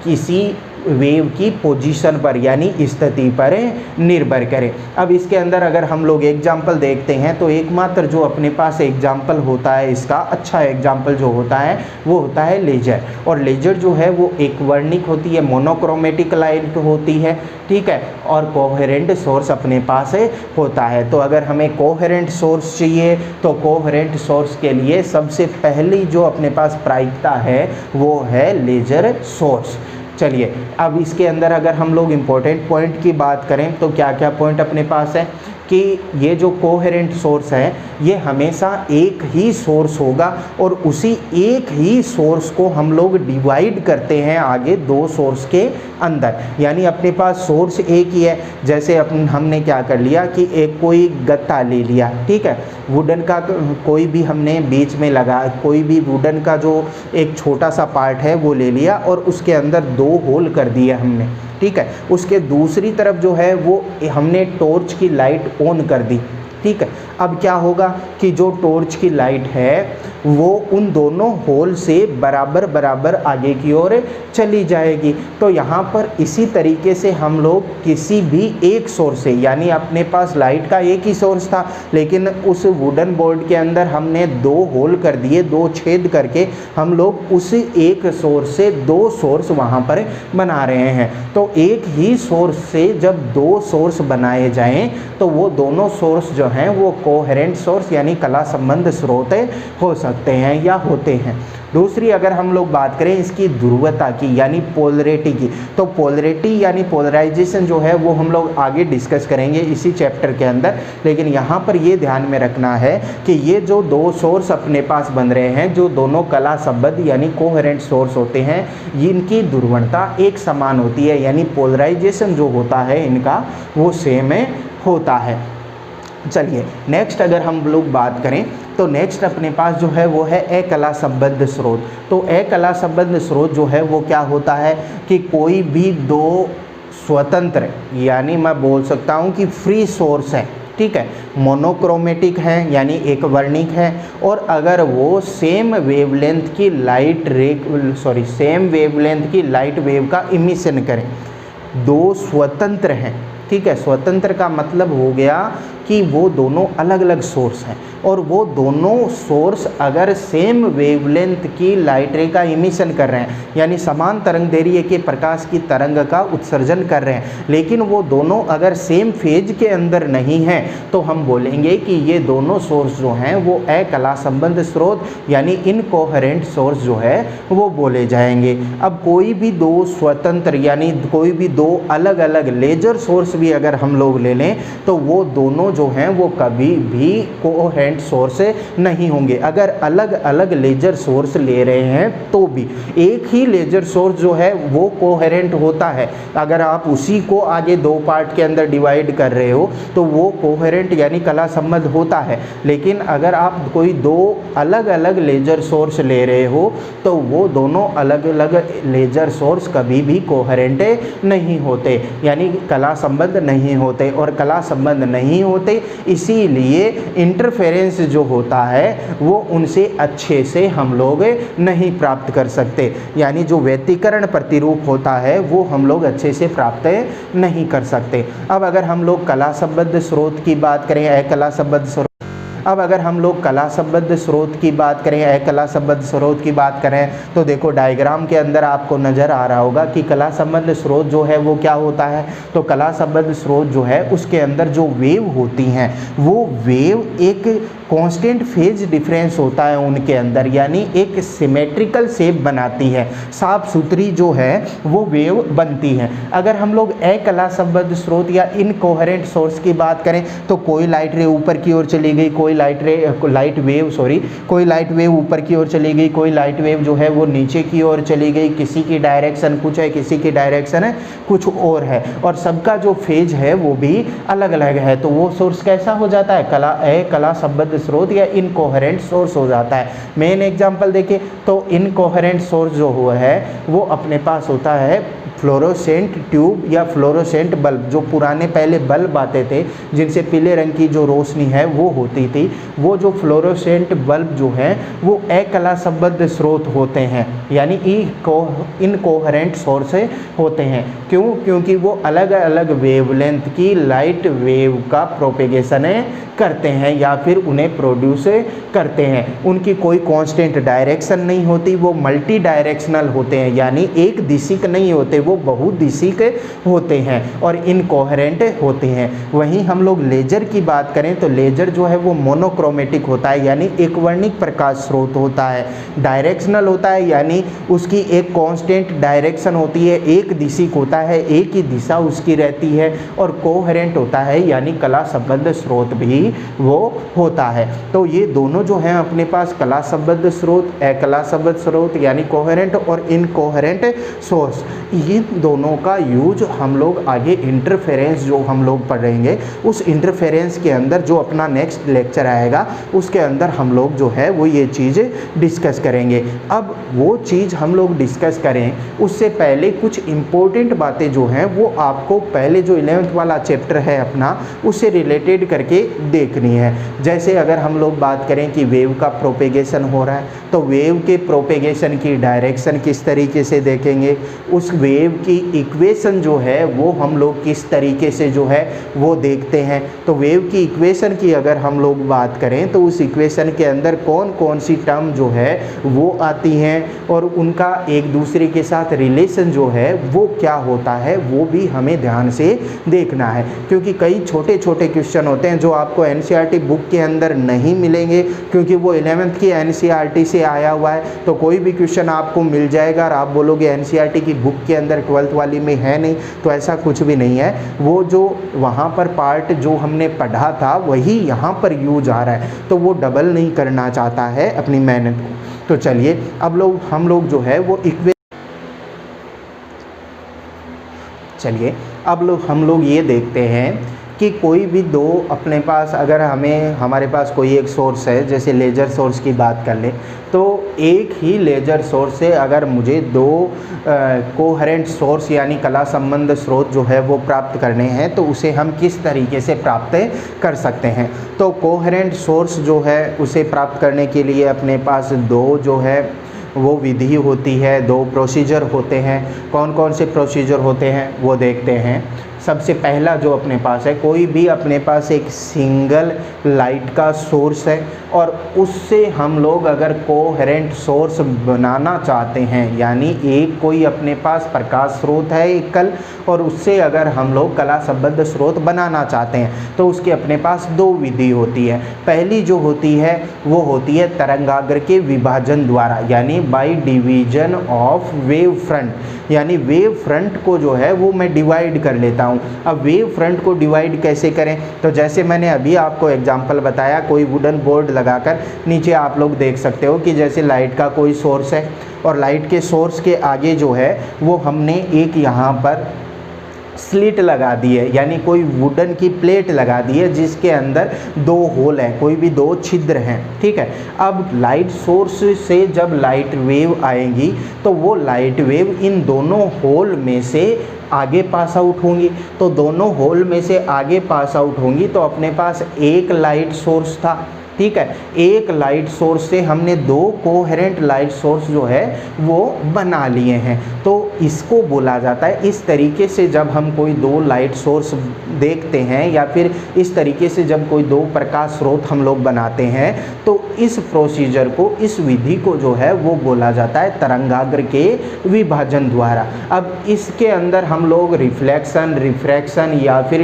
किसी वेव की पोजीशन पर यानी स्थिति पर निर्भर करे। अब इसके अंदर अगर हम लोग एग्जाम्पल देखते हैं तो एकमात्र जो अपने पास एग्जाम्पल होता है इसका अच्छा एग्जाम्पल जो होता है वो होता है लेजर। और लेजर जो है वो एक वर्णिक होती है, मोनोक्रोमेटिक लाइट होती है, ठीक है, और कोहेरेंट सोर्स अपने पास होता है। तो अगर हमें कोहेरेंट सोर्स चाहिए तो कोहेरेंट सोर्स के लिए सबसे पहली जो अपने पास प्रायिकता है वो है लेजर सोर्स। चलिए अब इसके अंदर अगर हम लोग इम्पोर्टेंट पॉइंट की बात करें तो क्या क्या पॉइंट अपने पास है कि ये जो कोहेरेंट सोर्स है ये हमेशा एक ही सोर्स होगा और उसी एक ही सोर्स को हम लोग डिवाइड करते हैं आगे दो सोर्स के अंदर। यानी अपने पास सोर्स एक ही है, जैसे हमने क्या कर लिया कि एक कोई गत्ता ले लिया, ठीक है, वुडन का कोई भी हमने बीच में लगा, कोई भी वुडन का जो एक छोटा सा पार्ट है वो ले लिया और उसके अंदर दो होल कर दिए हमने, ठीक है। उसके दूसरी तरफ जो है वो हमने टॉर्च की लाइट ऑन कर दी, ठीक है। अब क्या होगा कि जो टॉर्च की लाइट है वो उन दोनों होल से बराबर बराबर आगे की ओर चली जाएगी। तो यहाँ पर इसी तरीके से हम लोग किसी भी एक सोर्स से, यानी अपने पास लाइट का एक ही सोर्स था लेकिन उस वुडन बोर्ड के अंदर हमने दो होल कर दिए, दो छेद करके हम लोग उस एक सोर्स से दो सोर्स वहाँ पर बना रहे हैं। तो एक ही सोर्स से जब दो सोर्स बनाए जाएं तो वो दोनों सोर्स जो हैं वो कोहेरेंट सोर्स यानी कला संबद्ध स्रोत हो सकते हैं या होते हैं। दूसरी अगर हम लोग बात करें इसकी ध्रुवता की यानी पोलरिटी की, तो पोलरिटी यानी पोलराइजेशन जो है वो हम लोग आगे डिस्कस करेंगे इसी चैप्टर के अंदर। लेकिन यहाँ पर ये ध्यान में रखना है कि ये जो दो सोर्स अपने पास बन रहे हैं जो दोनों कला संबद्ध यानी कोहेरेंट सोर्स होते हैं इनकी ध्रुवणता एक समान होती है, यानी पोलराइजेशन जो होता है इनका वो सेम होता है। चलिए नेक्स्ट अगर हम लोग बात करें तो नेक्स्ट अपने पास जो है वो है अकला संबद्ध स्रोत। तो अकला संबद्ध स्रोत जो है वो क्या होता है कि कोई भी दो स्वतंत्र, यानी मैं बोल सकता हूँ कि फ्री सोर्स है, ठीक है, मोनोक्रोमेटिक है यानी एक वर्णिक है, और अगर वो सेम वेवलेंथ की लाइट वेव का इमिशन करें, दो स्वतंत्र हैं, ठीक है। स्वतंत्र का मतलब हो गया कि वो दोनों अलग अलग सोर्स हैं और वो दोनों सोर्स अगर सेम वेवलेंथ की लाइट रे का इमिशन कर रहे हैं, यानी समान तरंग दैर्ध्य के प्रकाश की तरंग का उत्सर्जन कर रहे हैं, लेकिन वो दोनों अगर सेम फेज के अंदर नहीं हैं, तो हम बोलेंगे कि ये दोनों सोर्स जो हैं वो अकला संबंध स्रोत यानी इनकोहेरेंट सोर्स जो है वो बोले जाएंगे। अब कोई भी दो स्वतंत्र यानी कोई भी दो अलग अलग लेजर सोर्स भी अगर हम लोग ले लें तो वो दोनों जो हैं वो कभी भी कोहेरेंट सोर्स नहीं होंगे। अगर अलग अलग लेजर सोर्स ले रहे हैं तो भी एक ही लेजर सोर्स जो है वो कोहेरेंट होता है। अगर आप उसी को आगे दो पार्ट के अंदर डिवाइड कर रहे हो तो वो कोहेरेंट यानी कला संबंध होता है। लेकिन अगर आप कोई दो अलग अलग लेजर सोर्स ले रहे हो तो वो दोनों अलग अलग लेजर सोर्स कभी भी कोहेरेंट नहीं होते, यानी कला संबंध नहीं होते। और कला संबंध नहीं होते इसीलिए इंटरफेरेंस जो होता है वो उनसे अच्छे से हम लोग नहीं प्राप्त कर सकते, यानी जो व्यतिकरण प्रतिरूप होता है वो हम लोग अच्छे से प्राप्त नहीं कर सकते। अब अगर हम लोग कला संबद्ध स्रोत की बात करें, अकला संबद्ध स्रोत, अब अगर हम लोग कला संबद्ध स्रोत की बात करें, अकला संबद्ध स्रोत की बात करें तो देखो डायग्राम के अंदर आपको नज़र आ रहा होगा कि कला संबद्ध स्रोत जो है वो क्या होता है। तो कला संबद्ध स्रोत जो है उसके अंदर जो वेव होती हैं वो वेव एक कांस्टेंट फेज डिफरेंस होता है उनके अंदर, यानी एक सिमेट्रिकल शेप बनाती है, साफ सुथरी जो है वो वेव बनती है। अगर हम लोग अकला संबद्ध स्रोत या इनकोहेरेंट सोर्स की बात करें तो कोई लाइट रे ऊपर की ओर चली गई, कोई लाइट वेव ऊपर की ओर चली गई, कोई लाइट वेव जो है वो नीचे की ओर चली गई, किसी की डायरेक्शन कुछ है, किसी की डायरेक्शन कुछ और है, और सबका जो फेज है वो भी अलग अलग है। तो वो सोर्स कैसा हो जाता है, कला संबद्ध स्रोत या इनकोहेरेंट सोर्स हो जाता है। मेन एग्जांपल देखें तो इनकोहेरेंट सोर्स जो हुआ है वो अपने पास होता है फ्लोरोसेंट ट्यूब या फ्लोरोसेंट बल्ब, जो पुराने पहले बल्ब आते थे जिनसे पीले रंग की जो रोशनी है वो होती थी, वो जो फ्लोरोसेंट बल्ब जो है वो अकला संबद्ध स्रोत होते हैं, यानी इनकोहेरेंट सोर्स होते हैं। क्यों? क्योंकि वो अलग अलग वेवलेंथ की लाइट वेव का प्रोपेगेशन करते हैं या फिर उन्हें प्रोड्यूस करते हैं। उनकी कोई कांस्टेंट डायरेक्शन नहीं होती, वो मल्टी डायरेक्शनल होते हैं, यानी एक दिशिक नहीं होते, वो बहुदिशिक होते हैं और इनकोहेरेंट होते हैं। वहीं हम लोग लेजर की बात करें तो लेजर जो है वो मोनोक्रोमेटिक होता है, यानी एक वर्णिक प्रकाश स्रोत होता है। डायरेक्शनल होता है, यानी उसकी एक कांस्टेंट डायरेक्शन होती है, एक दिशिक होता है, एक ही दिशा उसकी रहती है। और कोहेरेंट होता है, यानी कला संबद्ध स्रोत भी वो होता है। तो ये दोनों जो हैं अपने पास कला संबद्ध स्रोत, अकला संबद्ध स्रोत यानी कोहेरेंट और इनकोहेरेंट सोर्स, इन दोनों का यूज हम लोग आगे इंटरफेरेंस जो हम लोग पढ़ेंगे उस इंटरफेरेंस के अंदर जो अपना नेक्स्ट लेक्चर आएगा उसके अंदर हम लोग जो है वो ये चीज़ डिस्कस करेंगे। अब वो चीज़ हम लोग डिस्कस करें उससे पहले कुछ इम्पोर्टेंट बातें जो हैं वो आपको पहले जो 11th वाला चैप्टर है अपना उससे रिलेटेड करके देखनी है। जैसे अगर हम लोग बात करें कि वेव का प्रोपेगेशन हो रहा है तो वेव के प्रोपेगेशन की डायरेक्शन किस तरीके से देखेंगे, उस वेव की इक्वेशन जो है वो हम लोग किस तरीके से जो है वो देखते हैं। तो वेव की इक्वेशन की अगर हम लोग बात करें तो उस इक्वेशन के अंदर कौन कौन सी टर्म जो है वो आती हैं और उनका एक दूसरे के साथ रिलेशन जो है वो क्या होता है वो भी हमें ध्यान से देखना है। क्योंकि कई छोटे छोटे क्वेश्चन होते हैं जो आपको एनसीईआरटी बुक के अंदर नहीं मिलेंगे, क्योंकि वो 11th की एनसीईआरटी से आया हुआ है। तो कोई भी क्वेश्चन आपको मिल जाएगा और आप बोलोगे एनसीईआरटी की बुक के अंदर 12th वाली में है नहीं, तो ऐसा कुछ भी नहीं है। वो जो वहाँ पर पार्ट जो हमने पढ़ा था वही यहाँ पर यूज आ रहा है, तो वो डबल नहीं करना चाहता है अपनी मेहनत को। तो चलिए अब हम लोग जो है वो हम लोग ये देखते हैं कि कोई भी दो अपने पास अगर हमारे पास कोई एक सोर्स है, जैसे लेजर सोर्स की बात कर ले, तो एक ही लेजर सोर्स से अगर मुझे दो कोहेरेंट सोर्स यानी कला संबंध स्रोत जो है वो प्राप्त करने हैं तो उसे हम किस तरीके से प्राप्त कर सकते हैं। तो कोहेरेंट सोर्स जो है उसे प्राप्त करने के लिए अपने पास दो जो है वो विधि होती है, दो प्रोसीजर होते हैं। कौन कौन से प्रोसीजर होते हैं वो देखते हैं। सबसे पहला जो अपने पास है, कोई भी अपने पास एक सिंगल लाइट का सोर्स है और उससे हम लोग अगर कोहेरेंट सोर्स बनाना चाहते हैं, यानी एक कोई अपने पास प्रकाश स्रोत है एकल और उससे अगर हम लोग कला संबद्ध स्रोत बनाना चाहते हैं तो उसके अपने पास दो विधि होती है। पहली जो होती है वो होती है तरंगाग्र के विभाजन द्वारा, यानी by division of wave front, यानी वेव फ्रंट को जो है वो मैं डिवाइड कर लेता हूँ। अब वेव फ्रंट को डिवाइड कैसे करें, तो जैसे मैंने अभी आपको एग्जांपल बताया, कोई वुडन बोर्ड लगाकर नीचे आप लोग देख सकते हो कि जैसे लाइट का कोई सोर्स है और लाइट के सोर्स के आगे जो है वो हमने एक यहाँ पर स्लिट लगा दी है, यानी कोई वुडन की प्लेट लगा दी है जिसके अंदर दो होल हैं, कोई भी दो छिद्र हैं, ठीक है। अब लाइट सोर्स से जब लाइट वेव आएंगी तो वो लाइट वेव इन दोनों होल में से आगे पास आउट होंगी, तो दोनों होल में से आगे पास आउट होंगी तो अपने पास एक लाइट सोर्स था, ठीक है। एक लाइट सोर्स से हमने दो कोहेरेंट लाइट सोर्स जो है वो बना लिए हैं, तो इसको बोला जाता है। इस तरीके से जब हम कोई दो लाइट सोर्स देखते हैं या फिर इस तरीके से जब कोई दो प्रकाश स्रोत हम लोग बनाते हैं तो इस प्रोसीजर को, इस विधि को जो है वो बोला जाता है तरंगाग्र के विभाजन द्वारा। अब इसके अंदर हम लोग रिफ्लेक्शन, रिफ्रैक्शन या फिर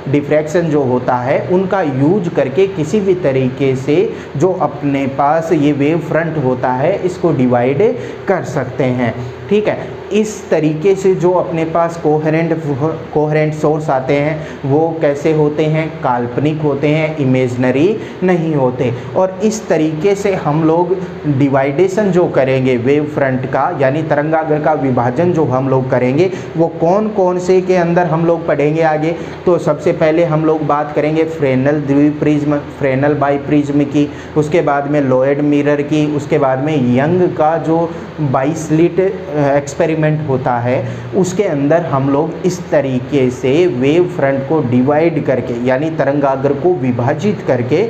डिफ्रैक्शन जो होता है उनका यूज करके किसी भी तरीके से जो अपने पास ये वेव फ्रंट होता है इसको डिवाइड कर सकते हैं, ठीक है। इस तरीके से जो अपने पास कोहेरेंट सोर्स आते हैं वो कैसे होते हैं, काल्पनिक होते हैं, इमेजनरी नहीं होते। और इस तरीके से हम लोग डिवाइडेशन जो करेंगे वेव फ्रंट का, यानी तरंगाग्र का विभाजन जो हम लोग करेंगे वो कौन कौन से के अंदर हम लोग पढ़ेंगे आगे। तो सबसे पहले हम लोग बात करेंगे फ्रेनल द्विप्रिज्म, फ्रेनल बाईप्रिज्म की, उसके बाद में लोएड मिरर की, उसके बाद में यंग का जो बाईस्लिट एक्सपेरिमेंट होता है उसके अंदर हम लोग इस तरीके से वेव फ्रंट को डिवाइड करके, यानी तरंगाग्र को विभाजित करके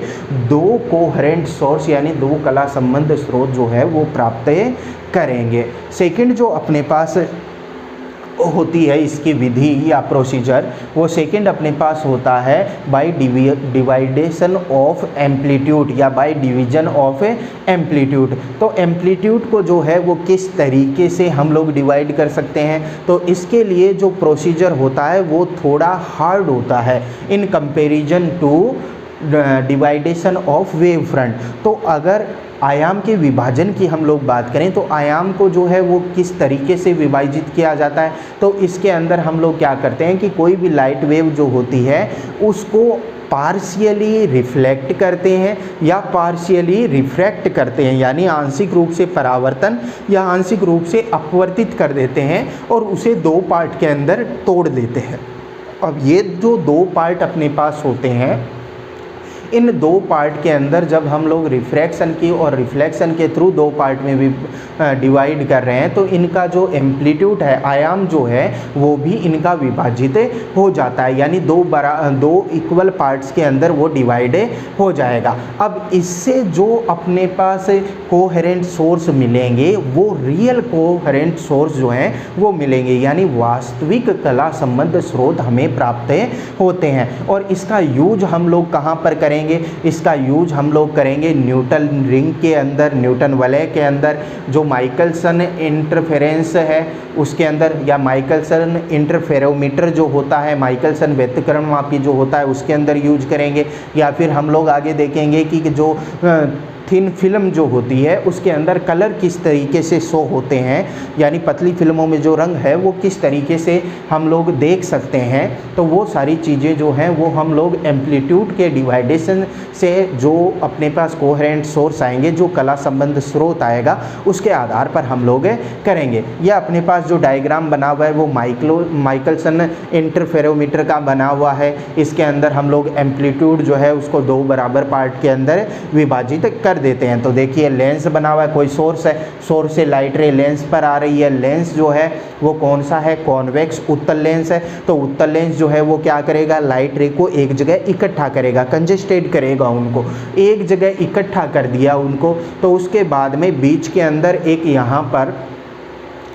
दो कोहेरेंट सोर्स यानी दो कला संबंध स्रोत जो है वो प्राप्त करेंगे। सेकंड जो अपने पास होती है इसकी विधि या प्रोसीजर, वो सेकंड अपने पास होता है बाय डिवाइडेशन ऑफ एम्पलीट्यूड या बाय डिवीजन ऑफ एम्पलीट्यूड। तो एम्पलीट्यूड को जो है वो किस तरीके से हम लोग डिवाइड कर सकते हैं, तो इसके लिए जो प्रोसीजर होता है वो थोड़ा हार्ड होता है in comparison to division of wave front. तो अगर आयाम के विभाजन की हम लोग बात करें तो आयाम को जो है वो किस तरीके से विभाजित किया जाता है, तो इसके अंदर हम लोग क्या करते हैं कि कोई भी लाइट वेव जो होती है उसको पार्शियली रिफ्लेक्ट करते हैं या पार्शियली रिफ्रैक्ट करते हैं, यानी आंशिक रूप से परावर्तन या आंशिक रूप से अपवर्तित कर देते हैं और उसे दो पार्ट के अंदर तोड़ देते हैं। अब ये जो दो पार्ट अपने पास होते हैं, इन दो पार्ट के अंदर जब हम लोग रिफ्रैक्शन की और रिफ्लेक्शन के थ्रू दो पार्ट में भी डिवाइड कर रहे हैं तो इनका जो एम्पलीट्यूड है, आयाम जो है वो भी इनका विभाजित हो जाता है, यानी दो इक्वल पार्ट्स के अंदर वो डिवाइड हो जाएगा। अब इससे जो अपने पास कोहेरेंट सोर्स मिलेंगे वो रियल कोहेरेंट सोर्स जो हैं वो मिलेंगे, यानी वास्तविक कला संबंध स्रोत हमें प्राप्त होते हैं। और इसका यूज हम लोग कहाँ पर करेंगे, इसका यूज हम लोग करेंगे न्यूटन रिंग के अंदर, न्यूटन वलय के अंदर, जो माइकलसन इंटरफेरेंस है उसके अंदर, या माइकलसन इंटरफेरोमीटर जो होता है, माइकलसन व्यतिकरण मापी जो होता है उसके अंदर यूज करेंगे। या फिर हम लोग आगे देखेंगे कि जो थिन फिल्म जो होती है उसके अंदर कलर किस तरीके से शो होते हैं, यानी पतली फिल्मों में जो रंग है वो किस तरीके से हम लोग देख सकते हैं। तो वो सारी चीज़ें जो हैं वो हम लोग एम्पलीट्यूड के डिवाइडेशन से जो अपने पास कोहेरेंट सोर्स आएंगे, जो कला संबंध स्रोत आएगा उसके आधार पर हम लोग करेंगे। यह अपने पास जो डायग्राम बना हुआ है वो माइकलसन इंटरफेरोमीटर का बना हुआ है। इसके अंदर हम लोग एम्पलीट्यूड जो है उसको दो बराबर पार्ट के अंदर विभाजित कर देते हैं। तो देखिए लेंस बना हुआ है, कोई सोर्स है, सोर्स से लाइट रे लेंस पर आ रही है। लेंस जो है वो कौन सा है, कॉन्वेक्स उत्तल लेंस है। तो उत्तल लेंस जो है वो क्या करेगा, लाइट रे को एक जगह इकट्ठा करेगा, कंजेस्टेड करेगा, उनको एक जगह इकट्ठा कर दिया उनको। तो उसके बाद में बीच के अंदर एक यहाँ पर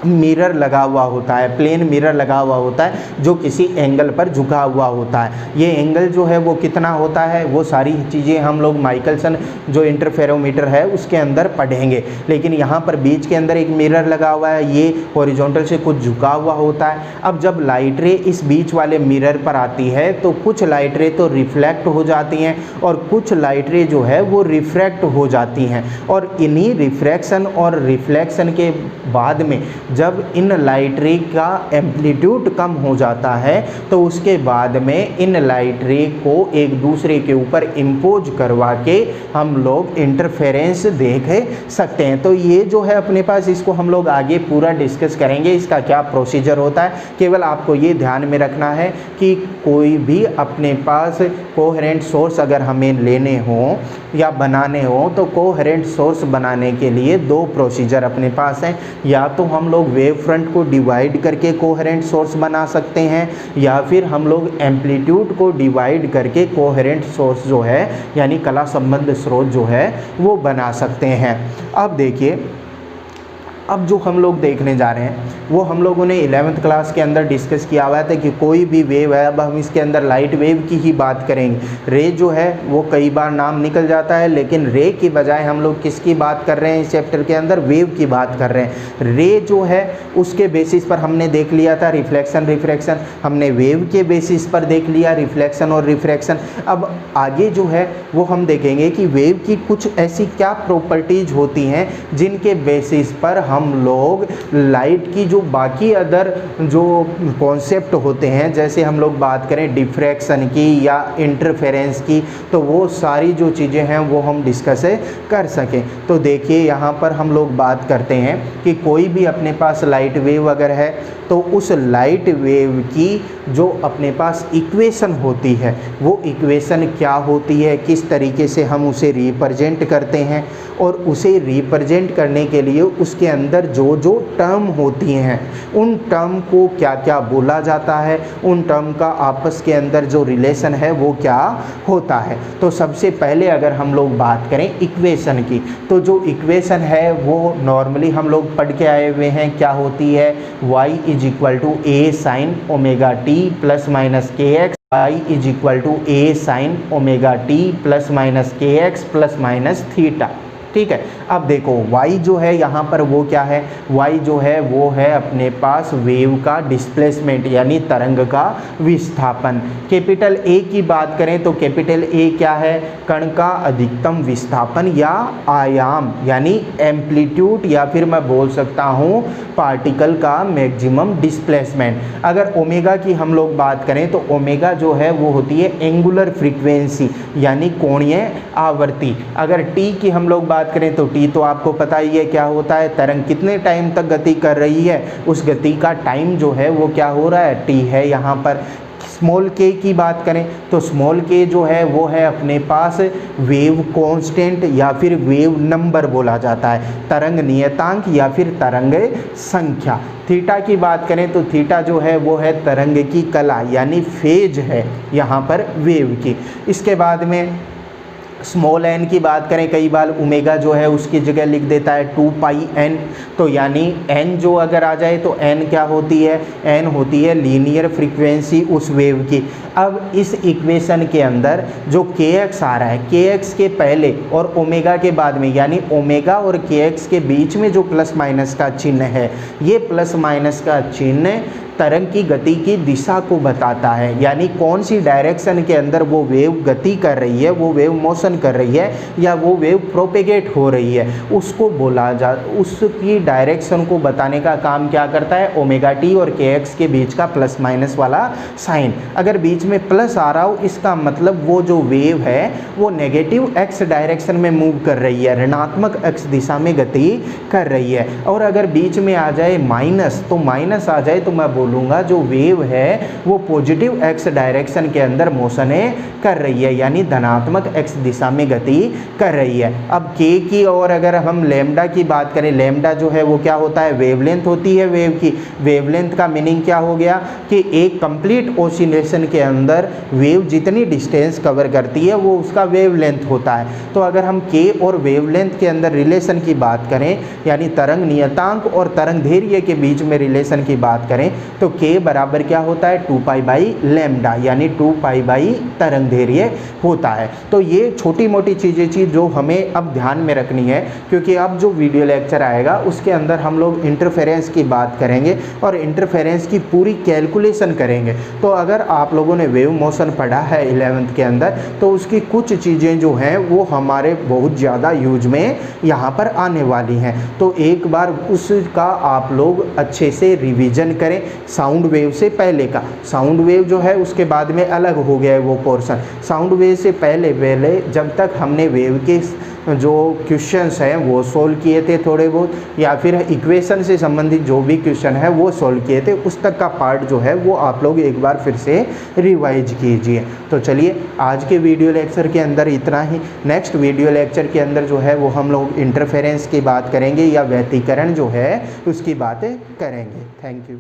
मिरर लगा हुआ होता है, प्लेन मिरर लगा हुआ होता है जो किसी एंगल पर झुका हुआ होता है। ये एंगल जो है वो कितना होता है, वो सारी चीज़ें हम लोग माइकलसन जो इंटरफेरोमीटर है उसके अंदर पढ़ेंगे। लेकिन यहाँ पर बीच के अंदर एक मिरर लगा हुआ है, ये हॉरिजॉन्टल से कुछ झुका हुआ होता है। अब जब लाइट रे इस बीच वाले मिरर पर आती है तो कुछ लाइट रे तो रिफ्लेक्ट हो जाती हैं और कुछ लाइट रे जो है वो रिफ्रैक्ट हो जाती हैं। और इन्हीं रिफ्रैक्शन और रिफ्लेक्शन के बाद में जब इन लाइट रे का एम्पलीट्यूड कम हो जाता है तो उसके बाद में इन लाइट रे को एक दूसरे के ऊपर इम्पोज करवा के हम लोग इंटरफेरेंस देख सकते हैं। तो ये जो है अपने पास, इसको हम लोग आगे पूरा डिस्कस करेंगे, इसका क्या प्रोसीजर होता है। केवल आपको ये ध्यान में रखना है कि कोई भी अपने पास कोहेरेंट सोर्स अगर हमें लेने हो या बनाने हो तो कोहेरेंट सोर्स बनाने के लिए दो प्रोसीजर अपने पास हैं। या तो हम लोग वेव फ्रंट को डिवाइड करके कोहेरेंट सोर्स बना सकते हैं या फिर हम लोग एम्पलीट्यूड को डिवाइड करके कोहेरेंट सोर्स जो है यानी कला संबंध स्रोत जो है वो बना सकते हैं। अब देखिए, अब जो हम लोग देखने जा रहे हैं वो हम लोगों ने 11th क्लास के अंदर डिस्कस किया हुआ था कि कोई भी वेव है, अब हम इसके अंदर लाइट वेव की ही बात करेंगे। रे जो है वो कई बार नाम निकल जाता है, लेकिन रे की बजाय हम लोग किसकी बात कर रहे हैं इस चैप्टर के अंदर, वेव की बात कर रहे हैं। रे जो है उसके बेसिस पर हमने देख लिया था रिफ्लेक्शन रिफ्रैक्शन, हमने वेव के बेसिस पर देख लिया रिफ्लेक्शन और रिफ्रैक्शन। अब आगे जो है वो हम देखेंगे कि वेव की कुछ ऐसी क्या प्रॉपर्टीज होती हैं जिनके बेसिस पर हम लोग लाइट की जो बाकी अदर जो कॉन्सेप्ट होते हैं, जैसे हम लोग बात करें डिफ्रैक्शन की या इंटरफेरेंस की, तो वो सारी जो चीज़ें हैं वो हम डिस्कस कर सकें। तो देखिए यहाँ पर हम लोग बात करते हैं कि कोई भी अपने पास लाइट वेव अगर है तो उस लाइट वेव की जो अपने पास इक्वेशन होती है वो इक्वेशन क्या होती है, किस तरीके से हम उसे रिप्रेजेंट करते हैं, और उसे रिप्रेजेंट करने के लिए उसके अंदर जो जो टर्म होती हैं उन टर्म को क्या क्या बोला जाता है, उन टर्म का आपस के अंदर जो रिलेशन है वो क्या होता है। तो सबसे पहले अगर हम लोग बात करें इक्वेशन की, तो जो इक्वेशन है वो नॉर्मली हम लोग पढ़ के आए हुए हैं, क्या होती है, y is equal to A sine omega T plus minus K X, y is equal to A sine omega T plus minus K X plus minus theta. ठीक है, अब देखो y जो है यहाँ पर वो क्या है, y जो है वो है अपने पास वेव का डिस्प्लेसमेंट यानी तरंग का विस्थापन। कैपिटल A की बात करें तो कैपिटल A क्या है, कण का अधिकतम विस्थापन या आयाम यानी एम्पलीट्यूड, या फिर मैं बोल सकता हूँ पार्टिकल का मैक्सिमम डिस्प्लेसमेंट। अगर ओमेगा की हम लोग बात करें तो ओमेगा जो है वो होती है एंगुलर फ्रीक्वेंसी यानी कोणीय आवृत्ति। अगर t की हम लोग बात करें तो t तो आपको पता ही है क्या होता है, तरंग कितने टाइम तक गति कर रही है, उस गति का टाइम जो है वो क्या हो रहा है, t है यहाँ पर। स्मॉल k की बात करें तो स्मॉल k जो है वो है अपने पास वेव कांस्टेंट या फिर वेव नंबर बोला जाता है, तरंग नियतांक या फिर तरंग संख्या। थीटा की बात करें तो थीटा जो है वो है तरंग की कला यानी फेज है यहाँ पर वेव की। इसके बाद में स्मॉल n की बात करें, कई बार ओमेगा जो है उसकी जगह लिख देता है 2 पाई n, तो यानी n जो अगर आ जाए तो n क्या होती है, n होती है लीनियर फ्रीक्वेंसी उस वेव की। अब इस इक्वेशन के अंदर जो kx आ रहा है, kx के पहले और ओमेगा के बाद में यानी ओमेगा और kx के बीच में जो प्लस माइनस का चिन्ह है, ये प्लस माइनस का चिन्ह तरंग की गति की दिशा को बताता है, यानी कौन सी डायरेक्शन के अंदर वो वेव गति कर रही है, वो वेव मोशन कर रही है या वो वेव प्रोपेगेट हो रही है, उसको बोला जा, उसकी डायरेक्शन को बताने का काम क्या करता है, ओमेगा टी और के एक्स के बीच का प्लस माइनस वाला साइन। अगर बीच में प्लस आ रहा हो इसका मतलब वो जो वेव है वो नेगेटिव एक्स डायरेक्शन में मूव कर रही है, ऋणात्मक एक्स दिशा में गति कर रही है। और अगर बीच में आ जाए माइनस, तो माइनस आ जाए तो मैं बोलूँगा जो वेव है वो पॉजिटिव एक्स डायरेक्शन के अंदर मोशन कर रही है, यानी धनात्मक एक्स दिशा में गति कर रही है। अब के की और अगर हम लैम्डा की बात करें, लैम्डा जो है वो क्या होता है, वेवलेंथ होती है वेव की। वेवलेंथ का मीनिंग क्या हो गया कि एक कंप्लीट ऑसिलेशन के अंदर वेव जितनी डिस्टेंस कवर करती है वो उसका वेवलेंथ होता है। तो अगर हम के और वेवलेंथ के अंदर रिलेशन की बात करें, यानी तरंग नियतांक और तरंग दैर्घ्य के बीच में रिलेशन की बात करें, तो के बराबर क्या होता है 2 पाई बाई लैम्डा, यानी 2 पाई बाई तरंग दैर्घ्य होता है। तो ये छोटी मोटी चीज़ें जो हमें अब ध्यान में रखनी है, क्योंकि अब जो वीडियो लेक्चर आएगा उसके अंदर हम लोग इंटरफेरेंस की बात करेंगे और इंटरफेरेंस की पूरी कैलकुलेशन करेंगे। तो अगर आप लोगों ने वेव मोशन पढ़ा है 11th के अंदर, तो उसकी कुछ चीज़ें जो हैं वो हमारे बहुत ज़्यादा यूज में यहाँ पर आने वाली हैं। तो एक बार उसका आप लोग अच्छे से रिवीजन करें। साउंड वेव से पहले का, साउंड वेव जो है उसके बाद में अलग हो गया है वो पोर्शन। साउंड वेव से पहले जब तक हमने वेव के जो क्वेश्चंस हैं वो सोल्व किए थे थोड़े बहुत, या फिर इक्वेशन से संबंधित जो भी क्वेश्चन है वो सोल्व किए थे, उस तक का पार्ट जो है वो आप लोग एक बार फिर से रिवाइज कीजिए। तो चलिए आज के वीडियो लेक्चर के अंदर इतना ही। नेक्स्ट वीडियो लेक्चर के अंदर जो है वो हम लोग इंटरफेरेंस की बात करेंगे या व्यतिकरण जो है उसकी बातें करेंगे। Thank you.